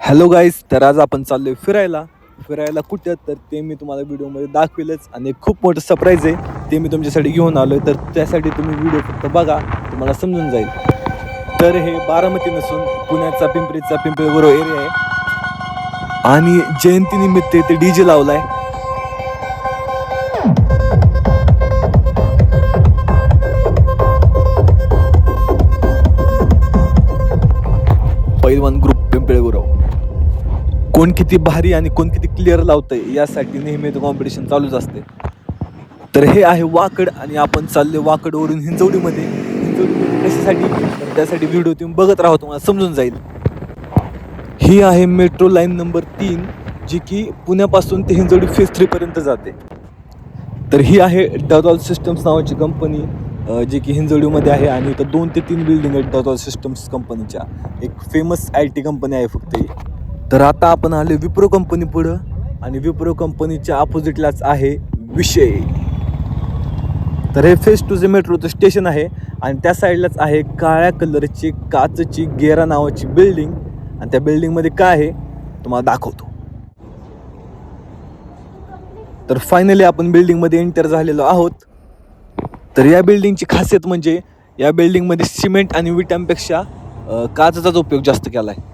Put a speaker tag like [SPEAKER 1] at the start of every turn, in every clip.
[SPEAKER 1] Hello guys, तर आज आपण चाललोय फिरायला कुठं तर ते मी तुम्हाला व्हिडिओमध्ये दाखवेलच. आणि खूप मोठं सरप्राईज आहे ते मी तुमच्यासाठी घेऊन आलोय. तर त्यासाठी तुम्ही व्हिडिओ फक्त बघा, तुम्हाला समजून जाईल. तर हे बारामती नसून पुण्याचा पिंपरी गुरव एरिया आहे आणि जयंतीनिमित्त ते डीजे लावलाय. पैलवान ग्रुप पिंपरी गुरव. कोण किती भारी आणि कोण किती क्लिअर लावतंय यासाठी नेहमी कॉम्पिटिशन चालूच असते. तर हे आहे वाकड आणि आपण चालले वाकडवरून हिंजवडीमध्ये कशासाठी, तर त्यासाठी व्हिडिओ तुम्ही बघत राहा, तुम्हाला समजून जाईल. ही आहे मेट्रो लाईन नंबर 3 जी की पुण्यापासून ते हिंजवडी फेज 3 पर्यंत जाते. तर ही आहे डझॉल सिस्टम्स नावाची कंपनी जी की हिंजवडीमध्ये आहे आणि इथं 2 ते 3 बिल्डिंग आहेत डझॉल सिस्टम्स कंपनीच्या. एक फेमस IT कंपनी आहे फक्त ही. तर आता आपण आले विप्रो कंपनी पुढं आणि विप्रो कंपनीच्या अपोजिटलाच आहे विषय. तर हे फेज 2 मेट्रोचं स्टेशन आहे आणि त्या साईडलाच आहे काळ्या कलरची काचची गेरा नावाची बिल्डिंग. आणि त्या बिल्डिंगमध्ये काय आहे तुम्हाला दाखवतो. तर फायनली आपण बिल्डिंगमध्ये एंटर झालेलो आहोत. तर या बिल्डिंगची खासियत म्हणजे या बिल्डिंगमध्ये सिमेंट आणि विटांपेक्षा काचेचाच उपयोग जास्त केला आहे.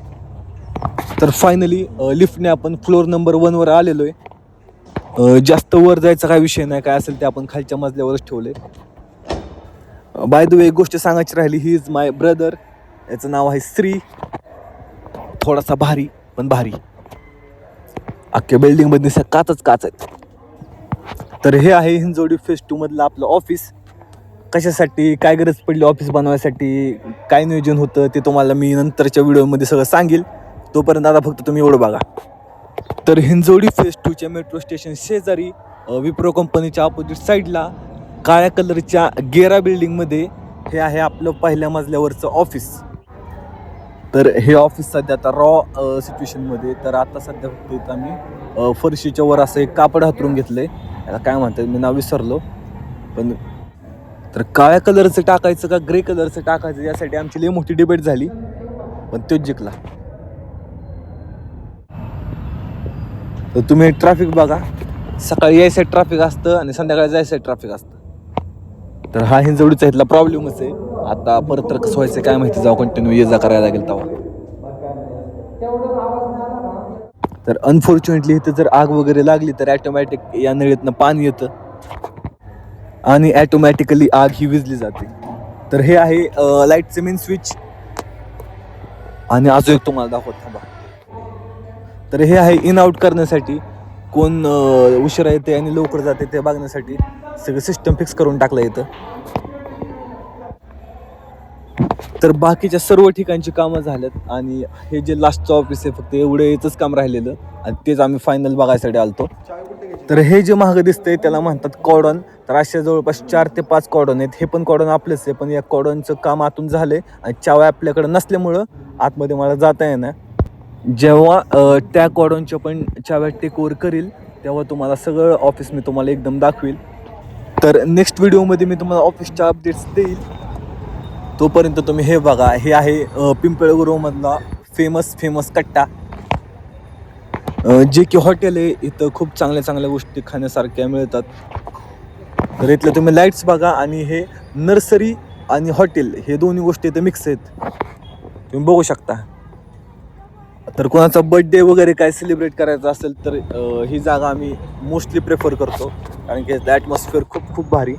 [SPEAKER 1] तर फायनली लिफ्टने आपण फ्लोअर नंबर 1वर आलेलो आहे. जास्त वर जायचा काय विषय नाही, काय असेल ते आपण खालच्या मजल्यावरच ठेवले. बाय द वे एक गोष्ट सांगायची राहिली, ही इज माय ब्रदर. याचं नाव आहे श्री. थोडासा भारी पण भारी. अख्ख्या बिल्डिंगमध्ये काच आहेत. तर हे आहे हिंजवडी फेज 2 मधलं आपलं ऑफिस. कशासाठी काय गरज पडली ऑफिस बनवायसाठी, काय नियोजन होतं ते तुम्हाला मी नंतरच्या व्हिडिओमध्ये सगळं सांगेल. तोपर्यंत आता फक्त तुम्ही एवढं बघा. तर हिंजवडी फेज 2च्या मेट्रो स्टेशन शेजारी विप्रो कंपनीच्या अपोजिट साईडला काळ्या कलरच्या गेरा बिल्डिंगमध्ये हे आहे आपलं पहिल्या मजल्यावरचं ऑफिस. तर हे ऑफिस सध्या आता रॉ सिच्युएशनमध्ये. तर आता सध्या फक्त इथं आम्ही फरशीच्या वर असं एक कापड हातरून घेतलं आहे. याला काय म्हणतात मी नाव विसरलो. पण तर काळ्या कलरचं टाकायचं का ग्रे कलरचं टाकायचं यासाठी आमची लई मोठी डिबेट झाली, पण तोच जिंकला. तर तुम्ही ट्रॅफिक बघा, सकाळी यायसाठी ट्रॅफिक असतं आणि संध्याकाळी जायसाठी ट्रॅफिक असतं. तर हा हिंजवडीचा इथला प्रॉब्लेमच आहे. आता परत तर कसं व्हायचं काय माहिती, जाऊ कंटिन्यू ये जा करायला लागेल तेव्हा. तर अनफॉर्च्युनेटली इथं जर आग वगैरे लागली तर ॲटोमॅटिक या नळीतनं पाणी येतं आणि ॲटोमॅटिकली आग ही विझली जाते. तर हे आहे लाईटचे मेन स्विच. आणि अजून एक तुम्हाला दाखवत थांबा. तर हे आहे इन आउट करण्यासाठी, कोण उशिरा येते आणि लवकर जाते ते बघण्यासाठी सगळं सिस्टम फिक्स करून टाकलं येतं. तर बाकीच्या सर्व ठिकाणची कामं झाल्यात आणि हे जे लास्टचं ऑफिस आहे फक्त एवढंच काम राहिलेलं आणि तेच आम्ही फायनल बघायसाठी आलतो. तर हे जे महाग दिसतंय त्याला म्हणतात कॉर्डन. तर अशा जवळपास 4 ते 5 कॉर्डन आहेत. हे पण कॉर्डन आपलेच आहे, पण या कॉर्डनचं काम आतून झालंय आणि चाव्या आपल्याकडे नसल्यामुळं आतमध्ये मला जाता येणार. जेव्हा त्या कॉर्डनच्या पण चाव्या टेक ओव्हर करील तेव्हा तुम्हाला सगळं ऑफिस मी तुम्हाला एकदम दाखवेल. तर नेक्स्ट व्हिडिओमध्ये मी तुम्हाला ऑफिसच्या अपडेट्स देईल. तोपर्यंत तुम्ही हे बघा. हे आहे पिंपरी गुरवमधला फेमस कट्टा, जे की हॉटेल आहे. इथं खूप चांगल्या गोष्टी खाण्यासारख्या मिळतात. तर इथलं तुम्ही लाईट्स बघा आणि हे नर्सरी आणि हॉटेल हे दोन्ही गोष्टी इथं मिक्स आहेत, तुम्ही बघू शकता. तर कोणाचा बर्थडे वगैरे काय सेलिब्रेट करायचं असेल तर ही जागा आम्ही मोस्टली प्रेफर करतो, कारण की ॲटमॉस्फिअर खूप भारी.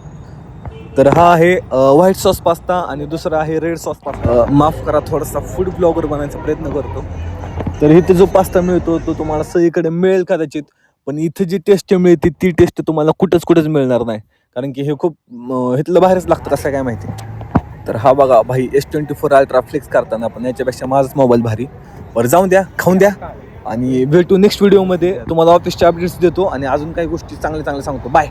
[SPEAKER 1] तर हा आहे व्हाईट सॉस पास्ता आणि दुसरा आहे रेड सॉस पास्ता. माफ करा, थोडासा फूड ब्लॉगर बनायचा प्रयत्न करतो. तर इथे जो पास्ता मिळतो तो तुम्हाला सगळीकडे मिळेल कदाचित, पण इथे जी टेस्ट मिळते ती टेस्ट तुम्हाला कुठंच मिळणार नाही, कारण की हे खूप इथलं बाहेरच लागतं कसं काय माहिती. तर हा बघा भाई S24 अल्ट्रा फ्लेक्स करताना पण याच्यापेक्षा माझाच मोबाईल भारी. बरं जाऊन द्या, खाऊन द्या आणि भेटू नेक्स्ट व्हिडिओमध्ये. तुम्हाला ऑफिसचे अपडेट्स देतो आणि अजून काही गोष्टी चांगल्या सांगतो. बाय.